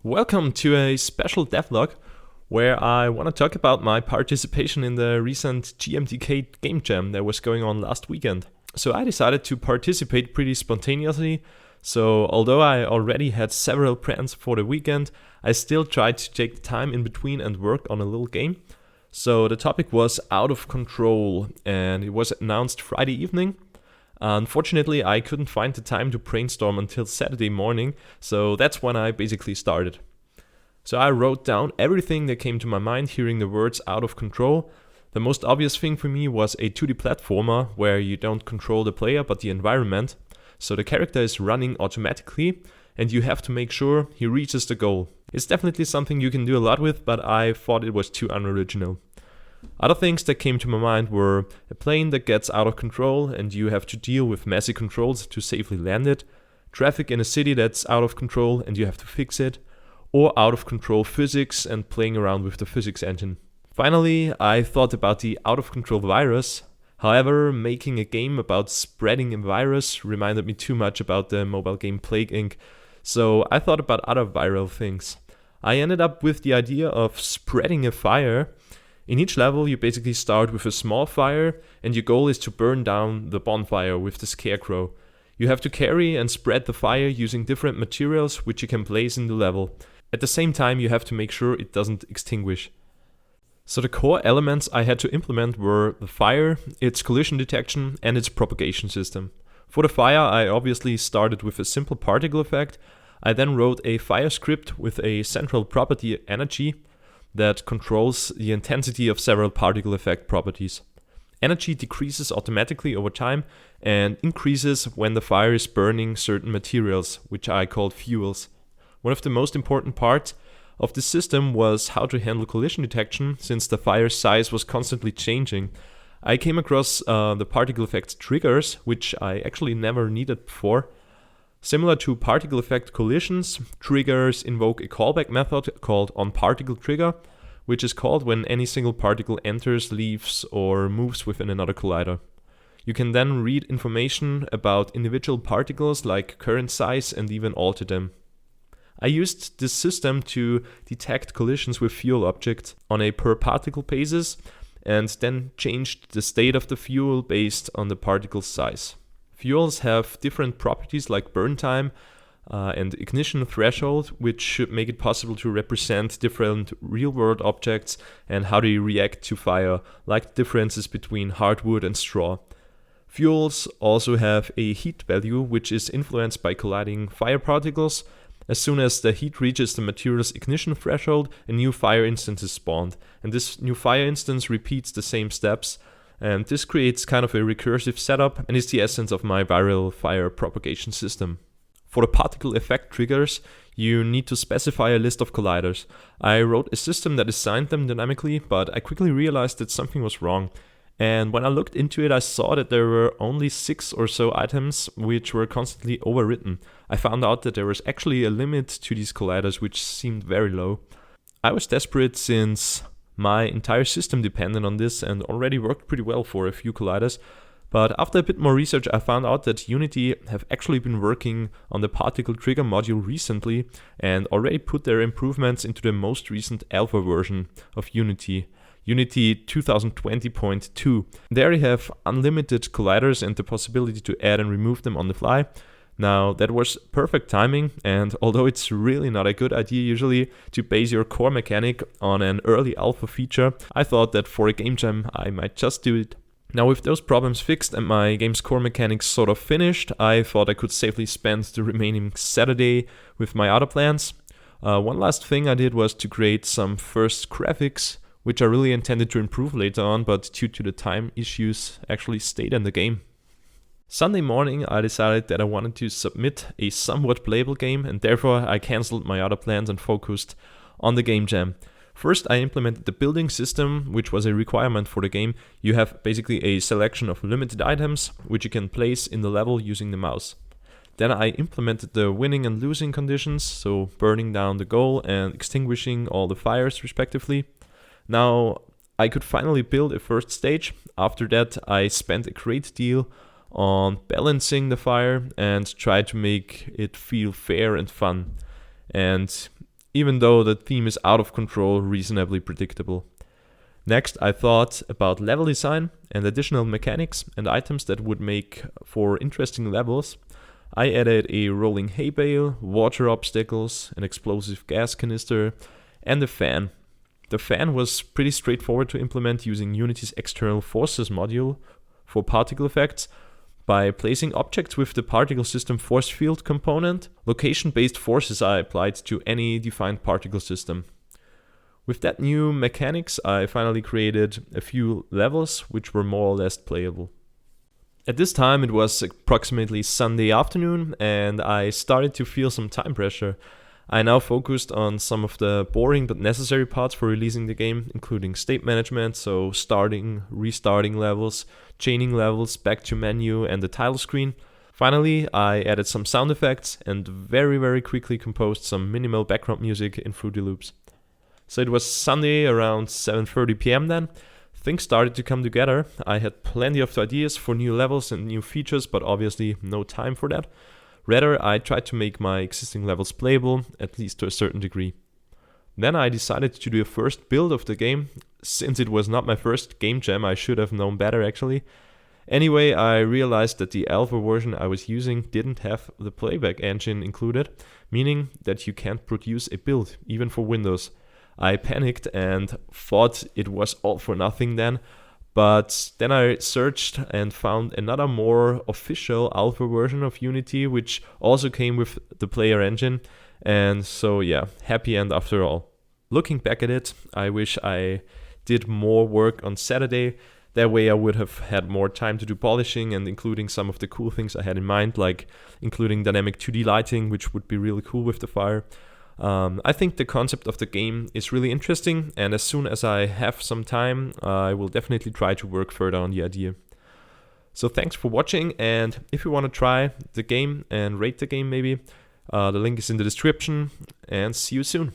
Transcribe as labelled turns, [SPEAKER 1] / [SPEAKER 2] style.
[SPEAKER 1] Welcome to a special devlog where I want to talk about my participation in the recent GMTK Game Jam that was going on last weekend. So I decided to participate pretty spontaneously. So although I already had several plans for the weekend, I still tried to take the time in between and work on a little game. So the topic was Out of Control and it was announced Friday evening. Unfortunately, I couldn't find the time to brainstorm until Saturday morning, so that's when I basically started. So I wrote down everything that came to my mind hearing the words Out of Control. The most obvious thing for me was a 2D platformer where you don't control the player but the environment. So the character is running automatically and you have to make sure he reaches the goal. It's definitely something you can do a lot with, but I thought it was too unoriginal. Other things that came to my mind were a plane that gets out of control and you have to deal with messy controls to safely land it, traffic in a city that's out of control and you have to fix it, or out of control physics and playing around with the physics engine. Finally, I thought about the out of control virus. However, making a game about spreading a virus reminded me too much about the mobile game Plague Inc., so I thought about other viral things. I ended up with the idea of spreading a fire. In each level, you basically start with a small fire, and your goal is to burn down the bonfire with the scarecrow. You have to carry and spread the fire using different materials which you can place in the level. At the same time, you have to make sure it doesn't extinguish. So the core elements I had to implement were the fire, its collision detection, and its propagation system. For the fire, I obviously started with a simple particle effect. I then wrote a fire script with a central property energy that controls the intensity of several particle effect properties. Energy decreases automatically over time and increases when the fire is burning certain materials, which I called fuels. One of the most important parts of the system was how to handle collision detection, since the fire's size was constantly changing. I came across the particle effect triggers, which I actually never needed before. Similar to particle effect collisions, triggers invoke a callback method called onParticleTrigger, which is called when any single particle enters, leaves, or moves within another collider. You can then read information about individual particles like current size and even alter them. I used this system to detect collisions with fuel objects on a per particle basis and then changed the state of the fuel based on the particle's size. Fuels have different properties like burn time and ignition threshold, which should make it possible to represent different real-world objects and how they react to fire, like differences between hardwood and straw. Fuels also have a heat value, which is influenced by colliding fire particles. As soon as the heat reaches the material's ignition threshold, a new fire instance is spawned, and this new fire instance repeats the same steps. And this creates kind of a recursive setup and is the essence of my viral fire propagation system. For the particle effect triggers, you need to specify a list of colliders. I wrote a system that assigned them dynamically, but I quickly realized that something was wrong. And when I looked into it, I saw that there were only 6 or so items which were constantly overwritten. I found out that there was actually a limit to these colliders, which seemed very low. I was desperate since my entire system depended on this and already worked pretty well for a few colliders. But after a bit more research, I found out that Unity have actually been working on the particle trigger module recently and already put their improvements into the most recent alpha version of Unity, Unity 2020.2. There you have unlimited colliders and the possibility to add and remove them on the fly. Now, that was perfect timing, and although it's really not a good idea usually to base your core mechanic on an early alpha feature, I thought that for a game jam I might just do it. Now, with those problems fixed and my game's core mechanics sort of finished, I thought I could safely spend the remaining Saturday with my other plans. One last thing I did was to create some first graphics, which I really intended to improve later on, but due to the time issues actually stayed in the game. Sunday morning, I decided that I wanted to submit a somewhat playable game, and therefore I cancelled my other plans and focused on the game jam. First, I implemented the building system, which was a requirement for the game. You have basically a selection of limited items, which you can place in the level using the mouse. Then I implemented the winning and losing conditions, so burning down the goal and extinguishing all the fires respectively. Now, I could finally build a first stage. After that, I spent a great deal on balancing the fire and tried to make it feel fair and fun. And even though the theme is out of control, reasonably predictable. Next, I thought about level design and additional mechanics and items that would make for interesting levels. I added a rolling hay bale, water obstacles, an explosive gas canister, and a fan. The fan was pretty straightforward to implement using Unity's external forces module for particle effects. By placing objects with the particle system force field component, location-based forces are applied to any defined particle system. With that new mechanics, I finally created a few levels which were more or less playable. At this time it was approximately Sunday afternoon and I started to feel some time pressure. I now focused on some of the boring but necessary parts for releasing the game, including state management, so starting, restarting levels, chaining levels, back to menu and the title screen. Finally, I added some sound effects and very quickly composed some minimal background music in Fruity Loops. So it was Sunday around 7:30 p.m. then. Things started to come together. I had plenty of ideas for new levels and new features, but obviously no time for that. Rather, I tried to make my existing levels playable, at least to a certain degree. Then I decided to do a first build of the game. Since it was not my first game jam, I should have known better actually. Anyway, I realized that the alpha version I was using didn't have the playback engine included, meaning that you can't produce a build, even for Windows. I panicked and thought it was all for nothing then, but then I searched and found another more official alpha version of Unity, which also came with the player engine, and so yeah, happy end after all. Looking back at it, I wish I did more work on Saturday. That way I would have had more time to do polishing and including some of the cool things I had in mind, like including dynamic 2D lighting, which would be really cool with the fire. I think the concept of the game is really interesting, and as soon as I have some time, I will definitely try to work further on the idea. So thanks for watching, and if you want to try the game and rate the game maybe, the link is in the description, and see you soon.